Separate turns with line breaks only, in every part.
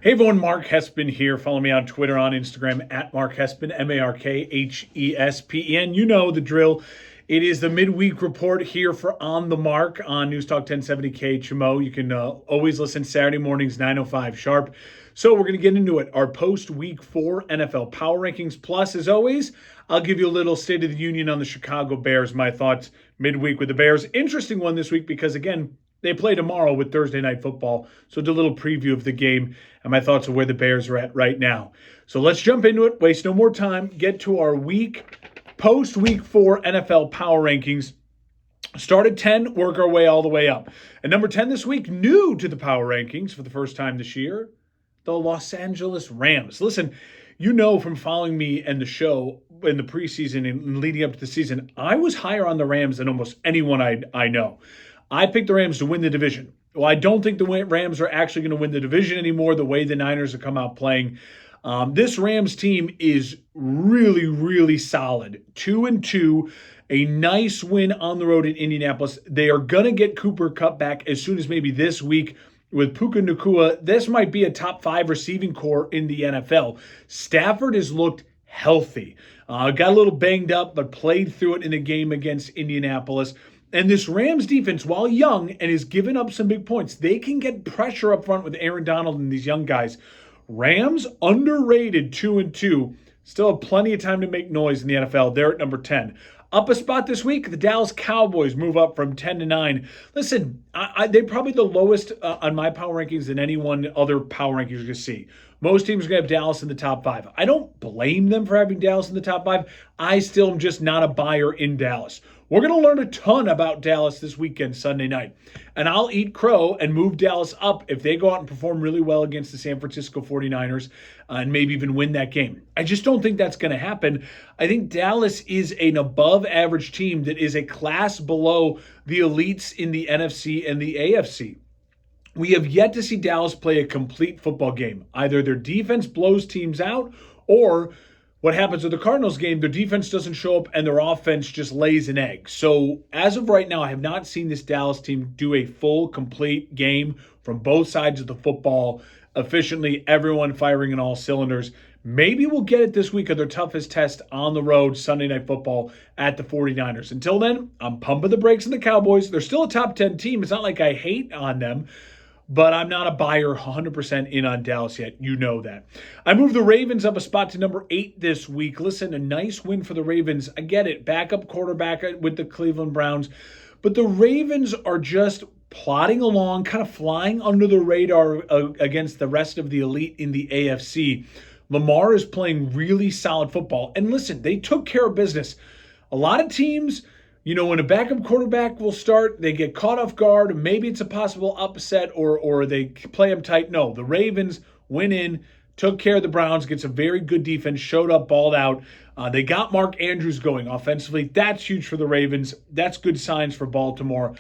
Hey everyone, Mark Hespen here. Follow me on Twitter, on Instagram, at Mark Hespen, Markhespen. You know the drill. It is the midweek report here for On the Mark on News Talk 1070 KHMO. You can always listen Saturday mornings, 9:05 sharp. So we're going to get into it. Our post-week 4 NFL Power Rankings. Plus, as always, I'll give you a little State of the Union on the Chicago Bears, my thoughts midweek with the Bears. Interesting one this week because, again, they play tomorrow with Thursday Night Football, so do a little preview of the game and my thoughts of where the Bears are at right now. So let's jump into it, waste no more time, get to our post-week 4 NFL Power Rankings. Start at 10, work our way all the way up. And number 10 this week, new to the Power Rankings for the first time this year, the Los Angeles Rams. Listen, you know from following me and the show in the preseason and leading up to the season, I was higher on the Rams than almost anyone I know. I picked the Rams to win the division. Well, I don't think the Rams are actually going to win the division anymore the way the Niners have come out playing. This Rams team is really, really solid. 2-2, a nice win on the road in Indianapolis. They are going to get Cooper Kupp back as soon as maybe this week with Puka Nacua. This might be a top 5 receiving core in the NFL. Stafford has looked healthy. Got a little banged up, but played through it in the game against Indianapolis. And this Rams defense, while young and is giving up some big points, they can get pressure up front with Aaron Donald and these young guys. Rams underrated 2-2. Still have plenty of time to make noise in the NFL. They're at number 10. Up a spot this week, the Dallas Cowboys move up from 10 to 9. Listen, they're probably the lowest on my power rankings than any one other power rankings you're going to see. Most teams are going to have Dallas in the top 5. I don't blame them for having Dallas in the top 5. I still am just not a buyer in Dallas. We're going to learn a ton about Dallas this weekend, Sunday night. And I'll eat crow and move Dallas up if they go out and perform really well against the San Francisco 49ers and maybe even win that game. I just don't think that's going to happen. I think Dallas is an above-average team that is a class below the elites in the NFC and the AFC. We have yet to see Dallas play a complete football game. Either their defense blows teams out or what happens with the Cardinals game, their defense doesn't show up and their offense just lays an egg. So as of right now, I have not seen this Dallas team do a full, complete game from both sides of the football efficiently, everyone firing in all cylinders. Maybe we'll get it this week of their toughest test on the road, Sunday Night Football at the 49ers. Until then, I'm pumping the brakes on the Cowboys. They're still a top 10 team. It's not like I hate on them, but I'm not a buyer 100% in on Dallas yet. You know that. I moved the Ravens up a spot to number 8 this week. Listen, a nice win for the Ravens. I get it. Backup quarterback with the Cleveland Browns. But the Ravens are just plodding along, kind of flying under the radar against the rest of the elite in the AFC. Lamar is playing really solid football. And listen, they took care of business. A lot of teams, you know, when a backup quarterback will start, they get caught off guard. Maybe it's a possible upset or they play them tight. No, the Ravens went in, took care of the Browns, gets a very good defense, showed up, balled out. They got Mark Andrews going offensively. That's huge for the Ravens. That's good signs for Baltimore.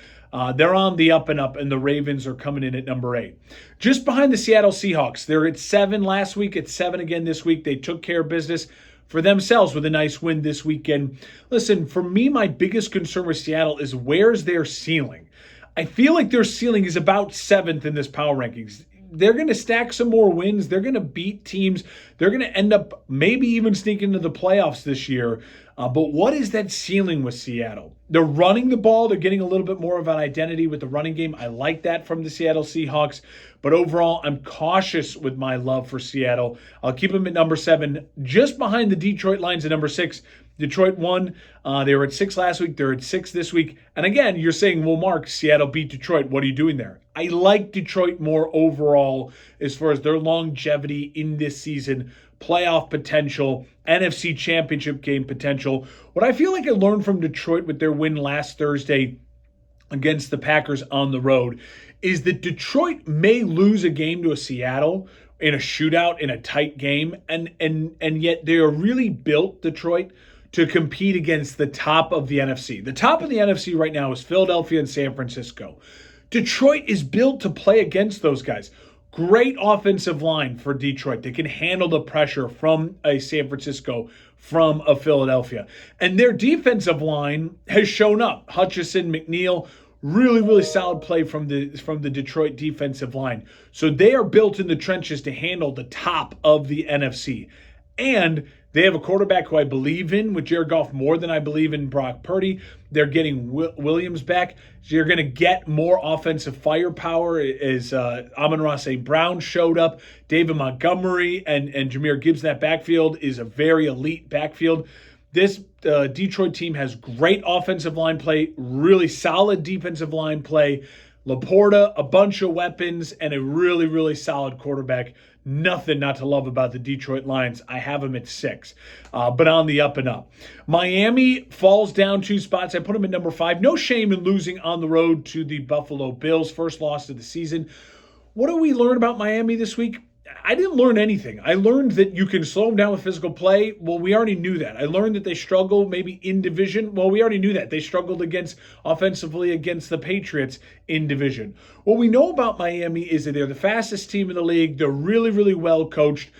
They're on the up and up, and the Ravens are coming in at number 8. Just behind the Seattle Seahawks. They're at 7 last week, at 7 again this week. They took care of business for themselves with a nice win this weekend. Listen, for me, my biggest concern with Seattle is where's their ceiling? I feel like their ceiling is about 7th in this power rankings. They're going to stack some more wins. They're going to beat teams. They're going to end up maybe even sneaking into the playoffs this year. But what is that ceiling with Seattle? They're running the ball. They're getting a little bit more of an identity with the running game. I like that from the Seattle Seahawks. But overall, I'm cautious with my love for Seattle. I'll keep them at number 7, just behind the Detroit Lions at number 6. Detroit won. They were at 6 last week. They're at 6 this week. And again, you're saying, well, Mark, Seattle beat Detroit. What are you doing there? I like Detroit more overall as far as their longevity in this season, playoff potential, NFC championship game potential. What I feel like I learned from Detroit with their win last Thursday against the Packers on the road is that Detroit may lose a game to a Seattle in a shootout, in a tight game, and yet they are really built, Detroit, to compete against the top of the NFC. The top of the NFC right now is Philadelphia and San Francisco. Detroit is built to play against those guys. Great offensive line for Detroit. They can handle the pressure from a San Francisco, from a Philadelphia. And their defensive line has shown up. Hutchinson, McNeil, Really, really solid play from the Detroit defensive line. So they are built in the trenches to handle the top of the NFC. And they have a quarterback who I believe in with Jared Goff more than I believe in Brock Purdy. They're getting Williams back. So you're going to get more offensive firepower as Amon-Ra St. Brown showed up. David Montgomery and Jahmyr Gibbs. That backfield is a very elite backfield. This Detroit team has great offensive line play, really solid defensive line play. Laporta, a bunch of weapons, and a really, really solid quarterback. Nothing not to love about the Detroit Lions. I have them at 6, but on the up and up. Miami falls down 2 spots. I put them at number 5. No shame in losing on the road to the Buffalo Bills. First loss of the season. What do we learn about Miami this week? I didn't learn anything. I learned that you can slow them down with physical play. Well, we already knew that. I learned that they struggle maybe in division. Well, we already knew that. They struggled offensively against the Patriots in division. What we know about Miami is that they're the fastest team in the league. They're really, really well coached.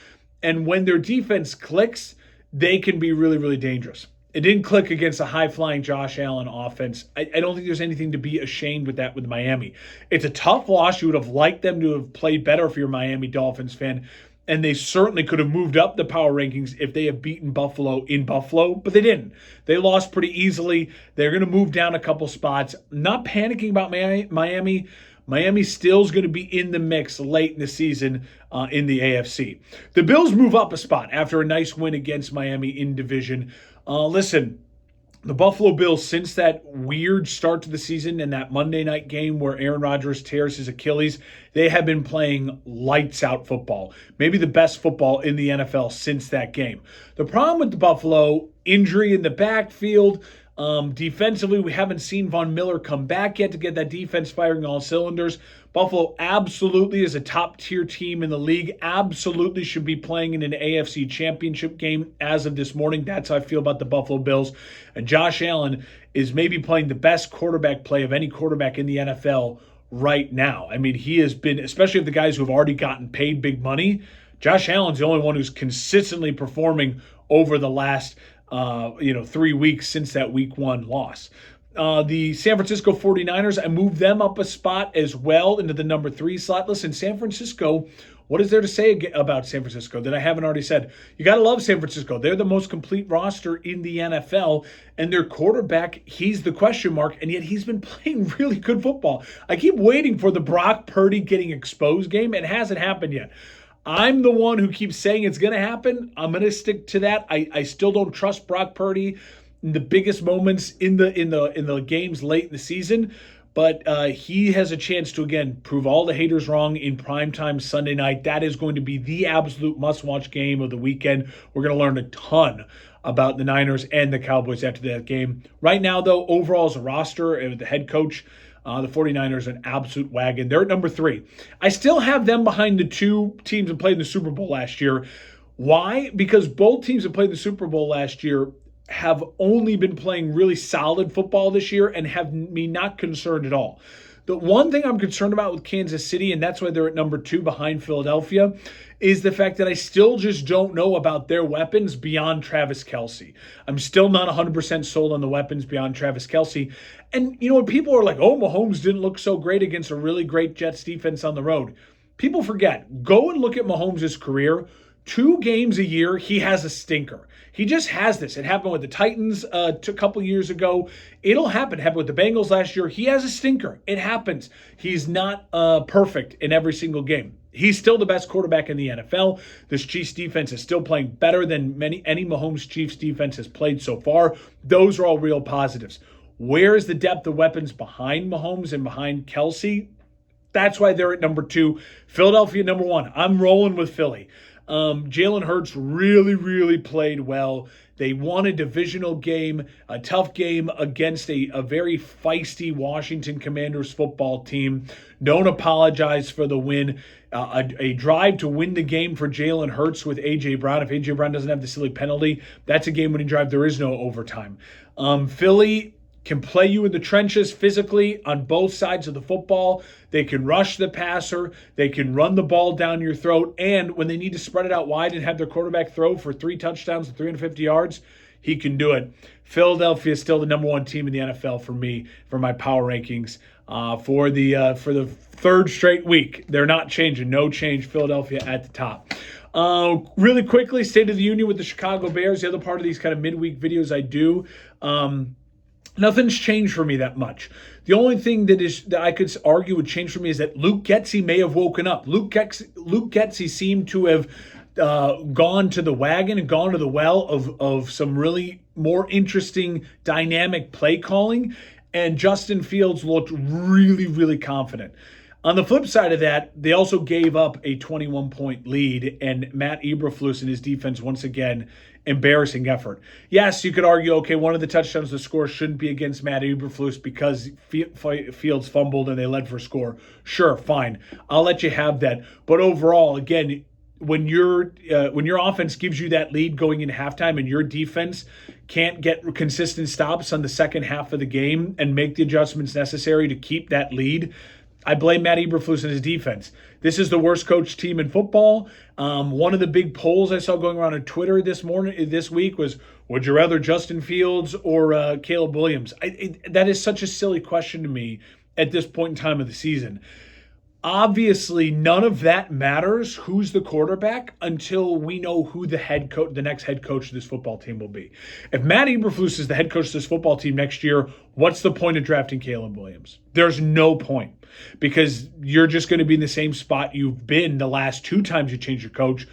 And when their defense clicks, they can be really, really dangerous. It didn't click against a high-flying Josh Allen offense. I don't think there's anything to be ashamed with that with Miami. It's a tough loss. You would have liked them to have played better if you're a Miami Dolphins fan, and they certainly could have moved up the power rankings if they had beaten Buffalo in Buffalo, but they didn't. They lost pretty easily. They're going to move down a couple spots. Not panicking about Miami. Miami still is going to be in the mix late in the season in the AFC. The Bills move up a spot after a nice win against Miami in division. Listen, the Buffalo Bills, since that weird start to the season and that Monday night game where Aaron Rodgers tears his Achilles, they have been playing lights out football. Maybe the best football in the NFL since that game. The problem with the Buffalo, injury in the backfield. Defensively, we haven't seen Von Miller come back yet to get that defense firing all cylinders. Buffalo absolutely is a top-tier team in the league. Absolutely should be playing in an AFC championship game as of this morning. That's how I feel about the Buffalo Bills. And Josh Allen is maybe playing the best quarterback play of any quarterback in the NFL right now. I mean, he has been, especially of the guys who have already gotten paid big money, Josh Allen's the only one who's consistently performing over the last 3 weeks since that week 1 loss. The San Francisco 49ers, I moved them up a spot as well into the number 3 slot. Listen, San Francisco, what is there to say about San Francisco that I haven't already said? You got to love San Francisco. They're the most complete roster in the NFL, and their quarterback, he's the question mark, and yet he's been playing really good football. I keep waiting for the Brock Purdy getting exposed game. It hasn't happened yet. I'm the one who keeps saying it's going to happen. I'm going to stick to that. I still don't trust Brock Purdy in the biggest moments in the games late in the season, but he has a chance to again prove all the haters wrong in primetime Sunday night. That is going to be the absolute must-watch game of the weekend. We're going to learn a ton about the Niners and the Cowboys after that game. Right now, though, overall as a roster and the head coach, the 49ers are an absolute wagon. They're at number 3. I still have them behind the 2 teams that played in the Super Bowl last year. Why? Because both teams that played in the Super Bowl last year have only been playing really solid football this year and have me not concerned at all. The one thing I'm concerned about with Kansas City, and that's why they're at number 2 behind Philadelphia, is the fact that I still just don't know about their weapons beyond Travis Kelce. I'm still not 100% sold on the weapons beyond Travis Kelce. And, when people are like, oh, Mahomes didn't look so great against a really great Jets defense on the road. People forget. Go and look at Mahomes' career. 2 games a year, he has a stinker. He just has this. It happened with the Titans a couple years ago. It'll happen. It happened with the Bengals last year. He has a stinker. It happens. He's not perfect in every single game. He's still the best quarterback in the NFL. This Chiefs defense is still playing better than any Mahomes Chiefs defense has played so far. Those are all real positives. Where is the depth of weapons behind Mahomes and behind Kelce? That's why they're at number 2. Philadelphia, number 1. I'm rolling with Philly. Jalen Hurts really, really played well. They won a divisional game, a tough game against a very feisty Washington Commanders football team. Don't apologize for the win. A drive to win the game for Jalen Hurts with A.J. Brown. If A.J. Brown doesn't have the silly penalty, that's a game-winning drive. There is no overtime. Philly can play you in the trenches physically on both sides of the football. They can rush the passer. They can run the ball down your throat. And when they need to spread it out wide and have their quarterback throw for 3 touchdowns and 350 yards, he can do it. Philadelphia is still the number one team in the NFL for me, for my power rankings. For the third straight week, they're not changing. No change. Philadelphia at the top. Really quickly, State of the Union with the Chicago Bears. The other part of these kind of midweek videos I do. Nothing's changed for me that much. The only thing that I could argue would change for me is that Luke Getsy may have woken up. Luke Getsy seemed to have gone to the wagon and gone to the well of some really more interesting dynamic play calling, and Justin Fields looked really, really confident. On the flip side of that, they also gave up a 21-point lead, and Matt Eberflus and his defense, once again, embarrassing effort. Yes, you could argue, okay, one of the touchdowns to score shouldn't be against Matt Eberflus because Fields fumbled and they led for a score. Sure, fine. I'll let you have that. But overall, again, when your offense gives you that lead going into halftime and your defense can't get consistent stops on the second half of the game and make the adjustments necessary to keep that lead, I blame Matt Eberflus and his defense. This is the worst coached team in football. One of the big polls I saw going around on Twitter this week was, would you rather Justin Fields or Caleb Williams? That is such a silly question to me at this point in time of the season. Obviously, none of that matters, who's the quarterback, until we know who the next head coach of this football team will be. If Matt Eberflus is the head coach of this football team next year, what's the point of drafting Caleb Williams? There's no point, because you're just going to be in the same spot you've been the last two times you change your coach,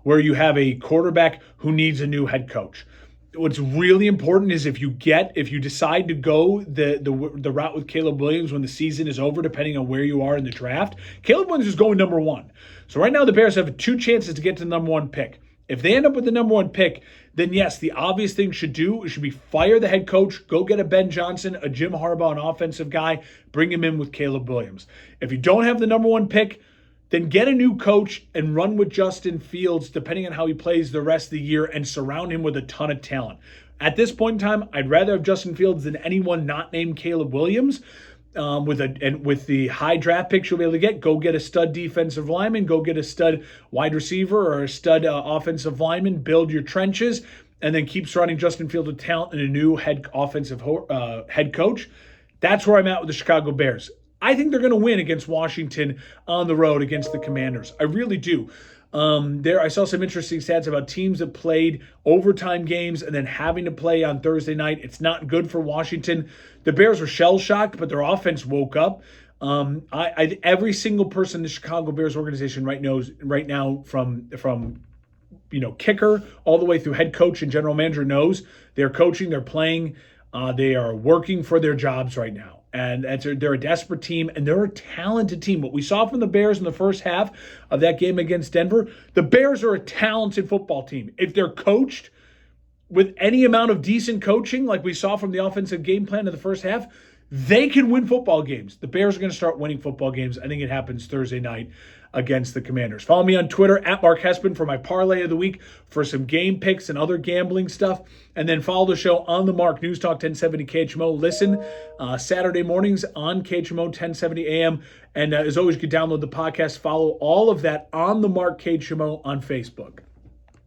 where you have a quarterback who needs a new head coach. What's really important is if you decide to go the route with Caleb Williams when the season is over, depending on where you are in the draft, Caleb Williams is going number one. So right now the Bears have two chances to get to the number one pick. If they end up with the number one pick, then yes, the obvious thing should be fire the head coach, go get a Ben Johnson, a Jim Harbaugh, an offensive guy, bring him in with Caleb Williams. If you don't have the number one pick, then get a new coach and run with Justin Fields, depending on how he plays the rest of the year, and surround him with a ton of talent. At this point in time, I'd rather have Justin Fields than anyone not named Caleb Williams. With the high draft picks you'll be able to go get a stud defensive lineman, go get a stud wide receiver or a stud offensive lineman, build your trenches, and then keep surrounding Justin Fields with talent and a new head coach. That's where I'm at with the Chicago Bears. I think they're going to win against Washington on the road against the Commanders. I really do. I saw some interesting stats about teams that played overtime games and then having to play on Thursday night. It's not good for Washington. The Bears were shell-shocked, but their offense woke up. Every single person in the Chicago Bears organization right now, from kicker all the way through head coach and general manager, knows they're coaching, they're playing, they are working for their jobs right now. And they're a desperate team, and they're a talented team. What we saw from the Bears in the first half of that game against Denver, the Bears are a talented football team. If they're coached with any amount of decent coaching, like we saw from the offensive game plan in the first half, they can win football games. The Bears are going to start winning football games. I think it happens Thursday night against the Commanders. Follow me on Twitter at Mark Hespen for my parlay of the week for some game picks and other gambling stuff. And then follow the show on the Mark, News Talk 1070 KHMO. Listen Saturday mornings on KHMO 1070 AM. And as always, you can download the podcast. Follow all of that on the Mark KHMO on Facebook.